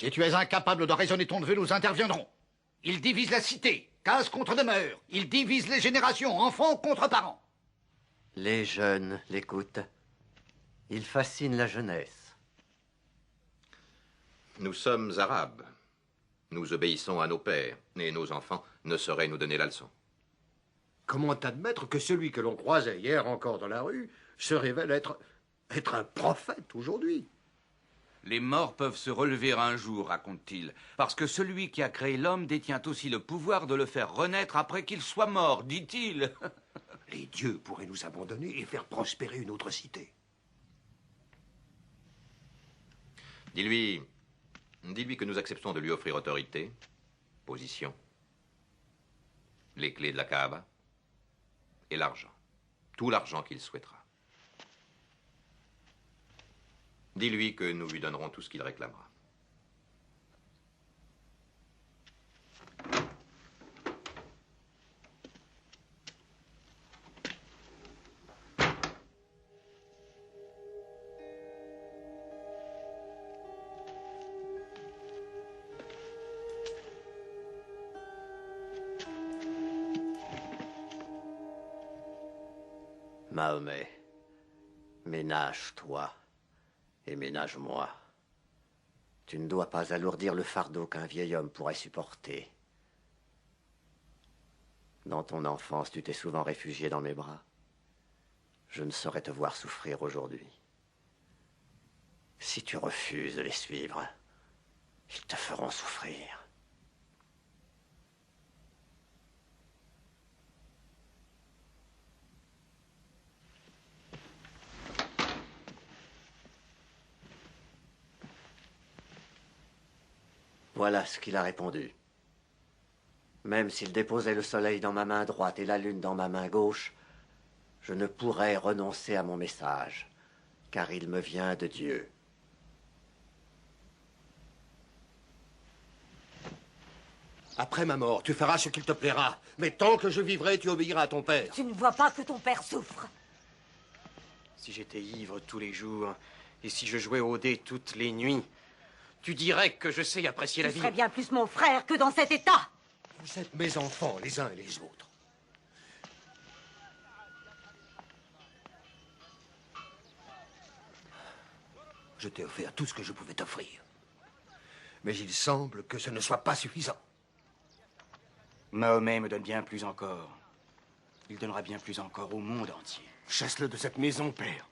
Si tu es incapable de raisonner ton neveu, nous interviendrons. Il divise la cité, case contre demeure. Il divise les générations, enfants contre parents. Les jeunes l'écoutent. Il fascine la jeunesse. Nous sommes arabes. Nous obéissons à nos pères, et nos enfants ne sauraient nous donner la leçon. Comment admettre que celui que l'on croisait hier encore dans la rue se révèle être un prophète aujourd'hui? Les morts peuvent se relever un jour, raconte-t-il, parce que celui qui a créé l'homme détient aussi le pouvoir de le faire renaître après qu'il soit mort, dit-il. Les dieux pourraient nous abandonner et faire prospérer une autre cité. Dis-lui que nous acceptons de lui offrir autorité, position, les clés de la Kaaba et l'argent. Tout l'argent qu'il souhaitera. Dis-lui que nous lui donnerons tout ce qu'il réclamera. Mahomet, ménage-toi et ménage-moi. Tu ne dois pas alourdir le fardeau qu'un vieil homme pourrait supporter. Dans ton enfance, tu t'es souvent réfugié dans mes bras. Je ne saurais te voir souffrir aujourd'hui. Si tu refuses de les suivre, ils te feront souffrir. Voilà ce qu'il a répondu. Même s'il déposait le soleil dans ma main droite et la lune dans ma main gauche, je ne pourrais renoncer à mon message, car il me vient de Dieu. Après ma mort, tu feras ce qu'il te plaira. Mais tant que je vivrai, tu obéiras à ton père. Tu ne vois pas que ton père souffre. Si j'étais ivre tous les jours, et si je jouais au dé toutes les nuits, tu dirais que je sais apprécier la vie. Tu serais bien plus mon frère que dans cet état. Vous êtes mes enfants, les uns et les autres. Je t'ai offert tout ce que je pouvais t'offrir. Mais il semble que ce ne soit pas suffisant. Mahomet me donne bien plus encore. Il donnera bien plus encore au monde entier. Chasse-le de cette maison, père.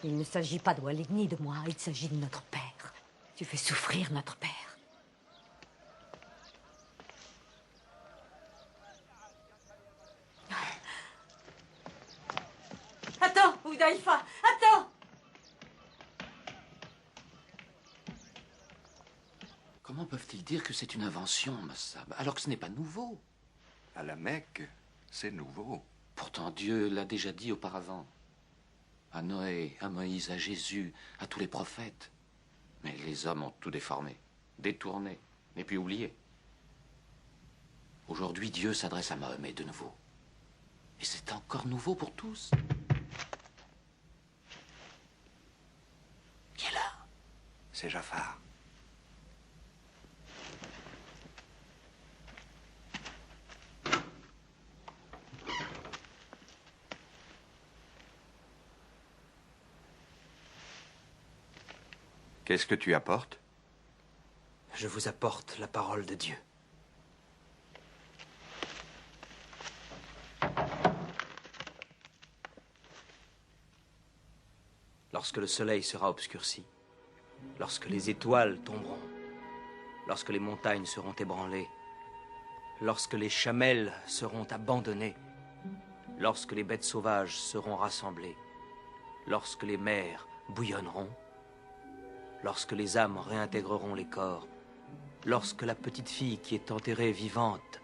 Il ne s'agit pas de Walid ni de moi, il s'agit de notre père. Tu fais souffrir notre père. Attends, Houdaïfa, attends! Comment peuvent-ils dire que c'est une invention, Massab, alors que ce n'est pas nouveau? À la Mecque, c'est nouveau. Pourtant, Dieu l'a déjà dit auparavant. À Noé, à Moïse, à Jésus, à tous les prophètes. Mais les hommes ont tout déformé, détourné, et puis oublié. Aujourd'hui, Dieu s'adresse à Mahomet de nouveau. Et c'est encore nouveau pour tous. Qui est là? C'est Jafar. Qu'est-ce que tu apportes? Je vous apporte la parole de Dieu. Lorsque le soleil sera obscurci, lorsque les étoiles tomberont, lorsque les montagnes seront ébranlées, lorsque les chamelles seront abandonnées, lorsque les bêtes sauvages seront rassemblées, lorsque les mers bouillonneront, lorsque les âmes réintégreront les corps, lorsque la petite fille qui est enterrée vivante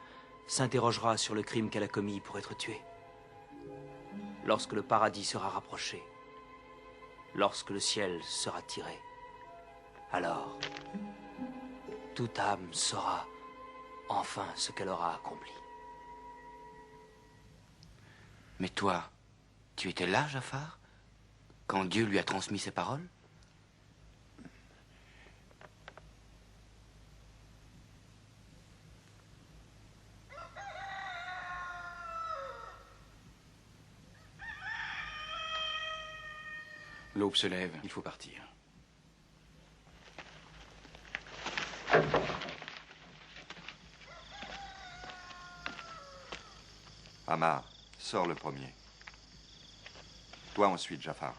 s'interrogera sur le crime qu'elle a commis pour être tuée, lorsque le paradis sera rapproché, lorsque le ciel sera tiré, alors toute âme saura enfin ce qu'elle aura accompli. Mais toi, tu étais là, Jafar, quand Dieu lui a transmis ses paroles? L'aube se lève, il faut partir. Ammar, sors le premier. Toi ensuite, Jafar.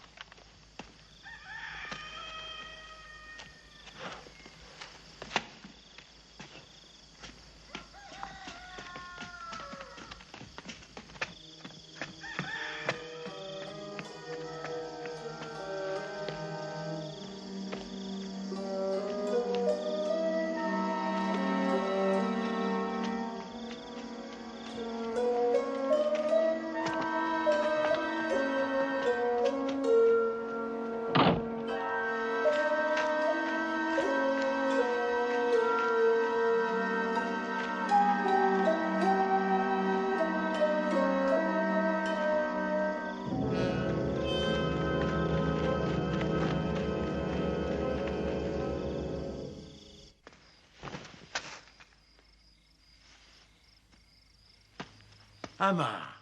Ammar.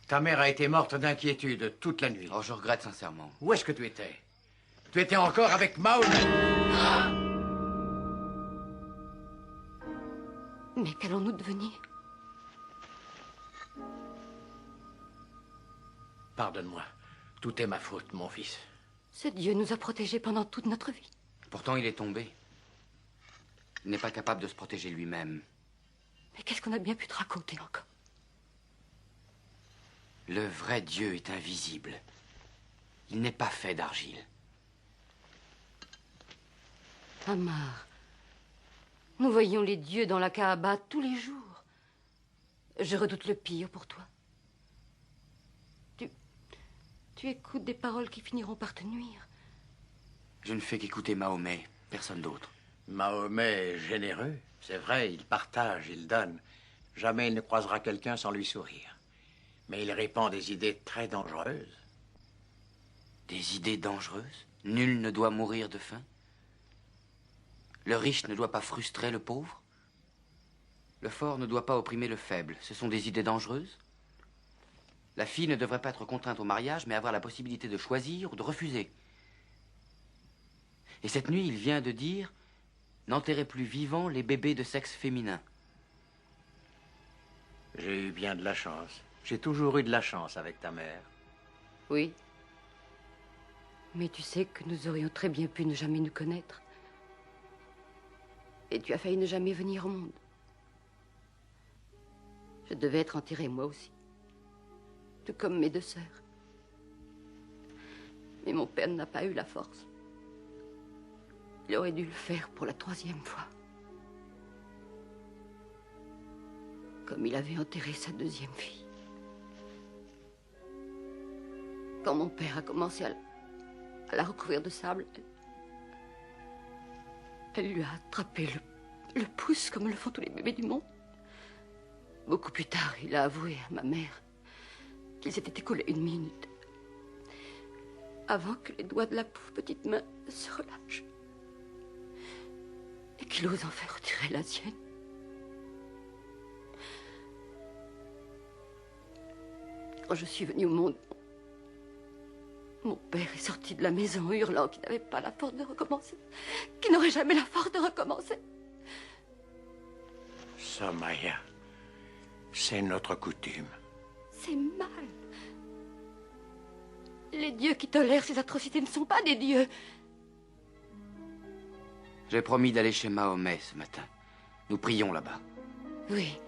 Ta mère a été morte d'inquiétude toute la nuit. Oh, je regrette sincèrement. Où est-ce que tu étais? Tu étais encore avec Mahomet. Mais qu'allons-nous devenir? Pardonne-moi. Tout est ma faute, mon fils. Ce Dieu nous a protégés pendant toute notre vie. Pourtant, il est tombé. Il n'est pas capable de se protéger lui-même. Mais qu'est-ce qu'on a bien pu te raconter encore? Le vrai Dieu est invisible. Il n'est pas fait d'argile. Ammar, nous voyons les dieux dans la Kaaba tous les jours. Je redoute le pire pour toi. Tu écoutes des paroles qui finiront par te nuire. Je ne fais qu'écouter Mahomet, personne d'autre. Mahomet est généreux. C'est vrai, il partage, il donne. Jamais il ne croisera quelqu'un sans lui sourire. Mais il répand des idées très dangereuses. Des idées dangereuses? Nul ne doit mourir de faim? Le riche ne doit pas frustrer le pauvre? Le fort ne doit pas opprimer le faible. Ce sont des idées dangereuses? La fille ne devrait pas être contrainte au mariage, mais avoir la possibilité de choisir ou de refuser. Et cette nuit, il vient de dire: n'enterrez plus vivants les bébés de sexe féminin. J'ai eu bien de la chance. J'ai toujours eu de la chance avec ta mère. Oui. Mais tu sais que nous aurions très bien pu ne jamais nous connaître. Et tu as failli ne jamais venir au monde. Je devais être enterrée moi aussi. Tout comme mes deux sœurs. Mais mon père n'a pas eu la force. Il aurait dû le faire pour la 3e fois. Comme il avait enterré sa 2e fille. Quand mon père a commencé à la recouvrir de sable, elle lui a attrapé le pouce comme le font tous les bébés du monde. Beaucoup plus tard, il a avoué à ma mère qu'il s'était écoulé 1 minute avant que les doigts de la pauvre petite main se relâchent et qu'il ose enfin retirer la sienne. Quand je suis venue au monde, mon père est sorti de la maison hurlant qu'il n'avait pas la force de recommencer, qu'il n'aurait jamais la force de recommencer. Somaya, c'est notre coutume. C'est mal. Les dieux qui tolèrent ces atrocités ne sont pas des dieux. J'ai promis d'aller chez Mahomet ce matin. Nous prions là-bas. Oui.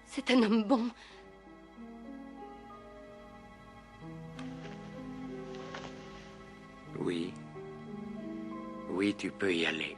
C'est un homme bon. Oui. Oui, tu peux y aller.